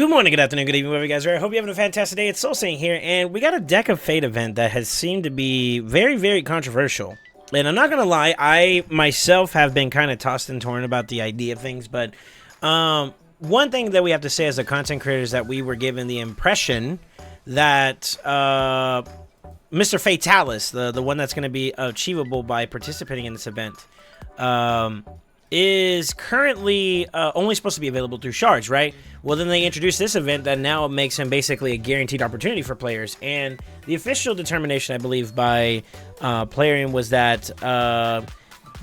Good morning, good afternoon, good evening, wherever you guys are. I hope you're having a fantastic day. It's SoulSaint here, and we got a Deck of Fate event that has seemed to be very, very controversial. And I'm not going to lie, I myself have been kind of tossed and torn about the idea of things, but one thing that we have to say as a content creator is that we were given the impression that Mr. Fatalis, the one that's going to be achievable by participating in this event, is currently only supposed to be available through shards, right? Well, then they introduced this event that now makes him basically a guaranteed opportunity for players. And the official determination, I believe, by Plarium was that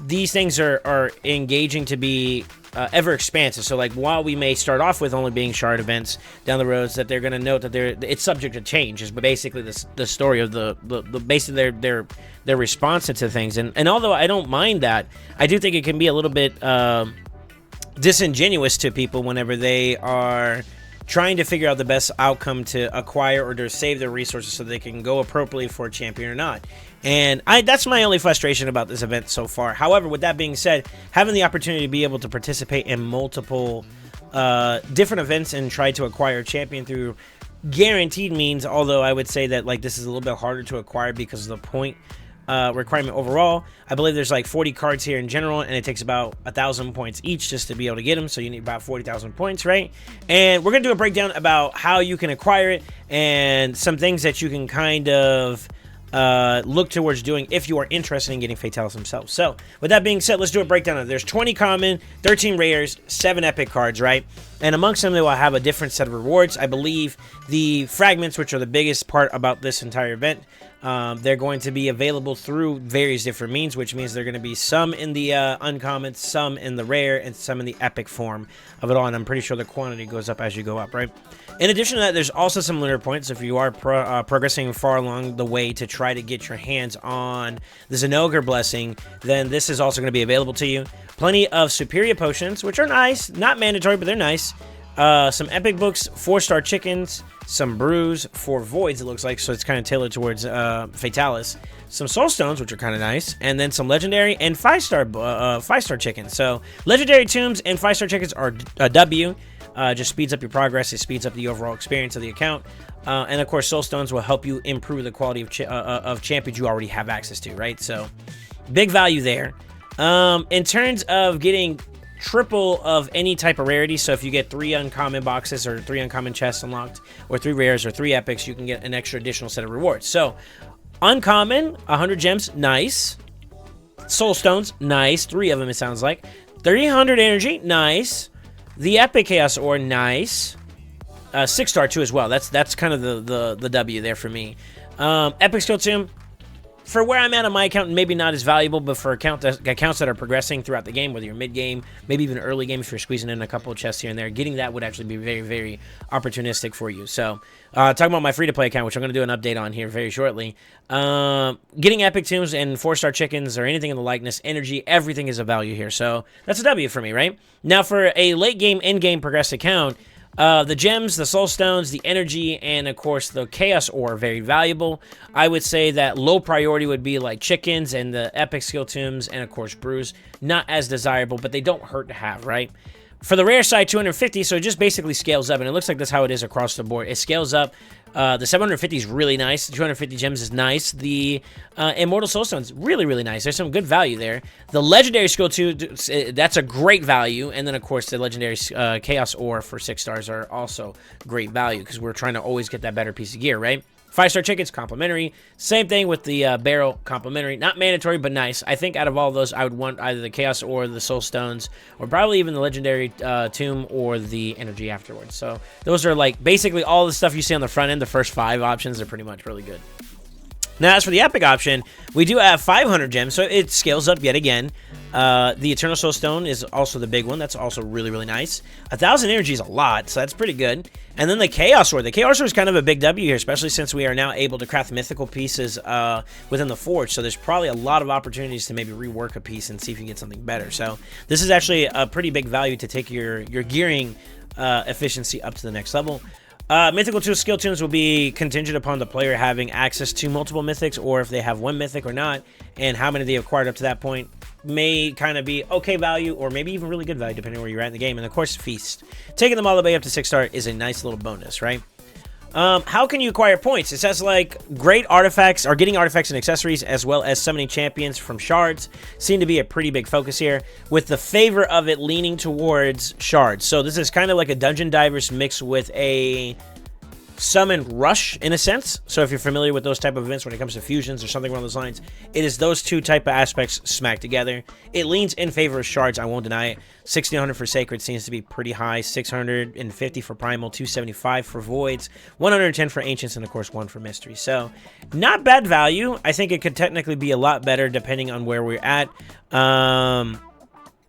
these things are engaging to be ever expansive. So, like, while we may start off with only being shard events down the roads, that they're going to note that it's subject to change. Is basically the story of the basically their response to things. And although I don't mind that, I do think it can be a little bit disingenuous to people whenever they are trying to figure out the best outcome to acquire or to save their resources so they can go appropriately for a champion or not. And that's my only frustration about this event so far. However, with that being said, having the opportunity to be able to participate in multiple different events and try to acquire a champion through guaranteed means, although I would say that like this is a little bit harder to acquire because of the point requirement overall. I believe there's like 40 cards here in general, and it takes about 1,000 points each just to be able to get them, so you need about 40,000 points, right? And we're gonna do a breakdown about how you can acquire it and some things that you can kind of look towards doing if you are interested in getting Fatalis themselves. So with that being said, let's do a breakdown of it. There's 20 common, 13 rares, 7 epic cards, right? And amongst them, they will have a different set of rewards. I believe the fragments, which are the biggest part about this entire event, they're going to be available through various different means, which means they're going to be some in the uncommon, some in the rare, and some in the epic form of it all. And I'm pretty sure the quantity goes up as you go up, right? In addition to that, there's also some lunar points. If you are progressing far along the way to try to get your hands on the Zenogre Blessing, then this is also going to be available to you. Plenty of superior potions, which are nice. Not mandatory, but they're nice. Some epic books, 4-star chickens, some brews, 4 voids, it looks like, so it's kind of tailored towards Fatalis. Some soul stones, which are kind of nice, and then some legendary and 5-star chickens. So legendary tombs and 5-star chickens are a W. Just speeds up your progress. It speeds up the overall experience of the account. And of course, soul stones will help you improve the quality of champions you already have access to, right? So big value there. In terms of getting triple of any type of rarity, so if you get 3 uncommon boxes or 3 uncommon chests unlocked, or 3 rares or 3 epics, you can get an extra additional set of rewards. So uncommon, 100 gems, nice. Soul stones, nice. 3 of them, it sounds like. 300 energy, nice. The epic chaos ore, nice. 6-star too as well. That's kind of the W there for me. Epic skill tomb, for where I'm at on my account, maybe not as valuable, but for accounts that are progressing throughout the game, whether you're mid-game, maybe even early game, if you're squeezing in a couple of chests here and there, getting that would actually be very, very opportunistic for you. So, talking about my free-to-play account, which I'm going to do an update on here very shortly, getting epic tombs and 4-star chickens or anything in the likeness, energy, everything is a value here. So, that's a W for me, right? Now, for a late-game, end-game progressed account, the gems, the soul stones, the energy, and of course the chaos ore are very valuable. I would say that low priority would be like chickens and the epic skill tombs and of course brews. Not as desirable, but they don't hurt to have, right? For the rare side, 250, so it just basically scales up, and it looks like that's how it is across the board. It scales up. The 750 is really nice. The 250 gems is nice. The Immortal Soulstone's really, really nice. There's some good value there. The Legendary Skill 2, that's a great value. And then, of course, the Legendary Chaos Ore for 6 stars are also great value because we're trying to always get that better piece of gear, right? 5-star chickens, complimentary. Same thing with the barrel, complimentary. Not mandatory, but nice. I think out of all those, I would want either the Chaos or the Soul Stones, or probably even the Legendary Tomb or the Energy afterwards. So those are like basically all the stuff you see on the front end. The first 5 options are pretty much really good. Now, as for the epic option, we do have 500 gems, so it scales up yet again. The Eternal Soul Stone is also the big one. That's also really, really nice. 1,000 energy is a lot, so that's pretty good. And then the Chaos Sword. The Chaos Sword is kind of a big W here, especially since we are now able to craft mythical pieces within the Forge. So there's probably a lot of opportunities to maybe rework a piece and see if you can get something better. So this is actually a pretty big value to take your gearing efficiency up to the next level. Mythical 2 skill tunes will be contingent upon the player having access to multiple mythics, or if they have one mythic or not, and how many they acquired up to that point. May kind of be okay value, or maybe even really good value, depending on where you're at in the game. And of course, Feast. Taking them all the way up to 6-star is a nice little bonus, right? How can you acquire points? It says, like, great artifacts, or getting artifacts and accessories, as well as summoning champions from shards, seem to be a pretty big focus here, with the favor of it leaning towards shards. So this is kind of like a Dungeon Divers mixed with a Summon Rush, in a sense. So if you're familiar with those type of events when it comes to fusions or something along those lines, it is those two type of aspects smacked together. It leans in favor of shards, I won't deny it. 1600 for Sacred seems to be pretty high. 650 for Primal, 275 for Voids, 110 for Ancients, and of course 1 for Mystery. So not bad value. I think it could technically be a lot better depending on where we're at.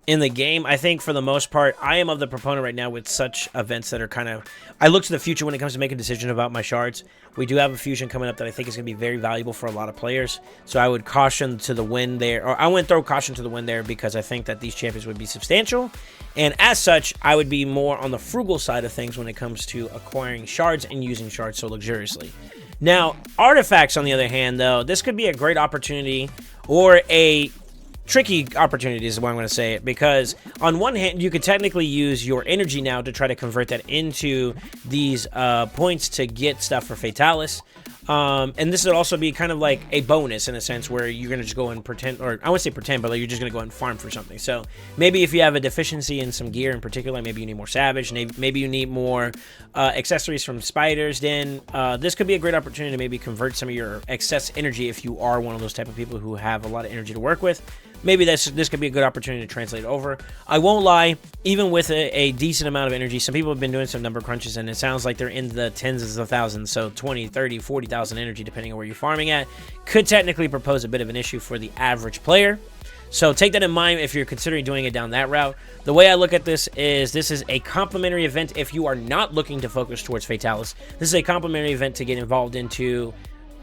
In the game, I think for the most part, I am of the proponent right now with such events that are kind of... I look to the future when it comes to making decisions about my shards. We do have a fusion coming up that I think is going to be very valuable for a lot of players. So I would caution to the win there, or I wouldn't throw caution to the win there, because I think that these champions would be substantial. And as such, I would be more on the frugal side of things when it comes to acquiring shards and using shards so luxuriously. Now, artifacts, on the other hand, though, this could be a great opportunity, or a tricky opportunity is the way I'm going to say it, because on one hand, you could technically use your energy now to try to convert that into these points to get stuff for Fatalis. And this would also be kind of like a bonus in a sense, where you're going to just go and pretend, or I wouldn't say pretend, but like you're just going to go and farm for something. So maybe if you have a deficiency in some gear in particular, maybe you need more Savage, maybe you need more accessories from Spiders, then this could be a great opportunity to maybe convert some of your excess energy if you are one of those type of people who have a lot of energy to work with. Maybe this could be a good opportunity to translate over. I won't lie, even with a decent amount of energy, some people have been doing some number crunches, and it sounds like they're in the tens of thousands, so 20, 30, 40,000 energy, depending on where you're farming at, could technically propose a bit of an issue for the average player. So take that in mind if you're considering doing it down that route. The way I look at this is a complimentary event if you are not looking to focus towards Fatalis. This is a complimentary event to get involved into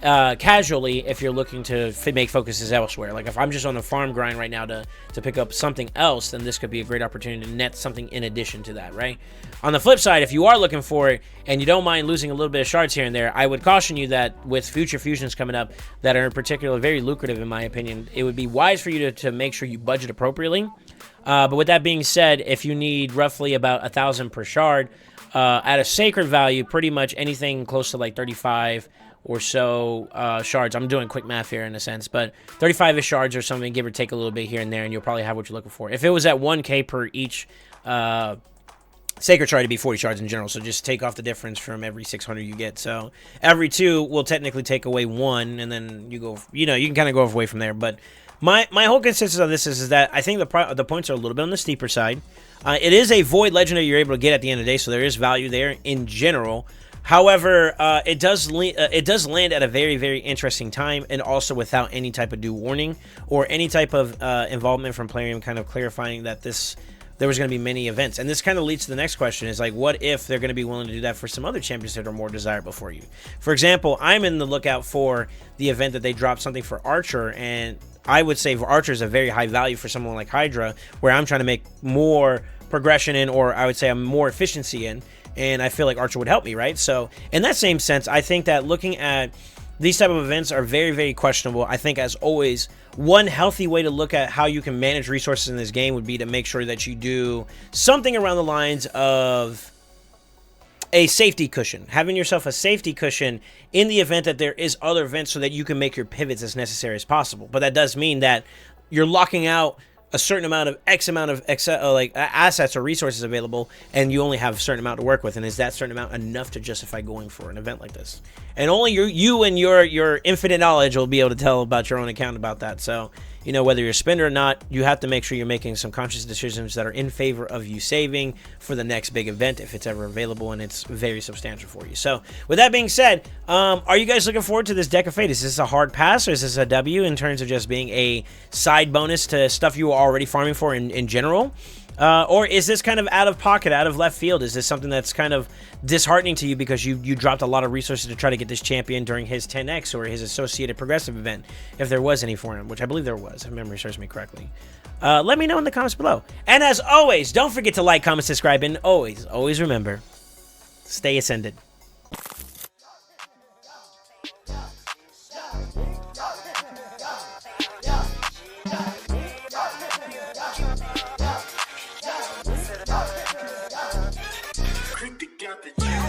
casually if you're looking to make focuses elsewhere. Like if I'm just on a farm grind right now to pick up something else, then this could be a great opportunity to net something in addition to that, right? On the flip side, if you are looking for it and you don't mind losing a little bit of shards here and there, I would caution you that with future fusions coming up that are in particular very lucrative in my opinion, it would be wise for you to make sure you budget appropriately. But with that being said, if you need roughly about 1,000 per shard, at a sacred value, pretty much anything close to like 35 or so shards. I'm doing quick math here in a sense, but 35-ish shards or something, give or take a little bit here and there, and you'll probably have what you're looking for. If it was at 1k per each sacred shard, to be 40 shards in general, so just take off the difference from every 600 you get. So every 2 will technically take away 1, and then you go, you can kind of go away from there. But my whole consensus on this is that I think the points are a little bit on the steeper side. It is a void legendary you're able to get at the end of the day, so there is value there in general. However, it does land at a very, very interesting time, and also without any type of due warning or any type of involvement from Plarium kind of clarifying that there was going to be many events. And this kind of leads to the next question, is like, what if they're going to be willing to do that for some other champions that are more desirable for you? For example, I'm in the lookout for the event that they dropped something for Archer, and I would say for Archer is a very high value for someone like Hydra, where I'm trying to make more progression in, or I would say I'm more efficiency in. And I feel like Archer would help me, right? So in that same sense, I think that looking at these type of events are very, very questionable. I think, as always, one healthy way to look at how you can manage resources in this game would be to make sure that you do something around the lines of a safety cushion. Having yourself a safety cushion in the event that there is other events, so that you can make your pivots as necessary as possible. But that does mean that you're locking out a certain amount of assets or resources available, and you only have a certain amount to work with. And is that certain amount enough to justify going for an event like this? And only you and your infinite knowledge will be able to tell about your own account about that. So, whether you're a spender or not, you have to make sure you're making some conscious decisions that are in favor of you saving for the next big event, if it's ever available and it's very substantial for you. So with that being said, are you guys looking forward to this Deck of Fate? Is this a hard pass, or is this a W in terms of just being a side bonus to stuff you were already farming for in general? Or is this kind of out of pocket, out of left field? Is this something that's kind of disheartening to you because you dropped a lot of resources to try to get this champion during his 10x or his associated progressive event, if there was any for him, which I believe there was, if memory serves me correctly? Let me know in the comments below. And as always, don't forget to like, comment, subscribe, and always remember, stay ascended. got the juice.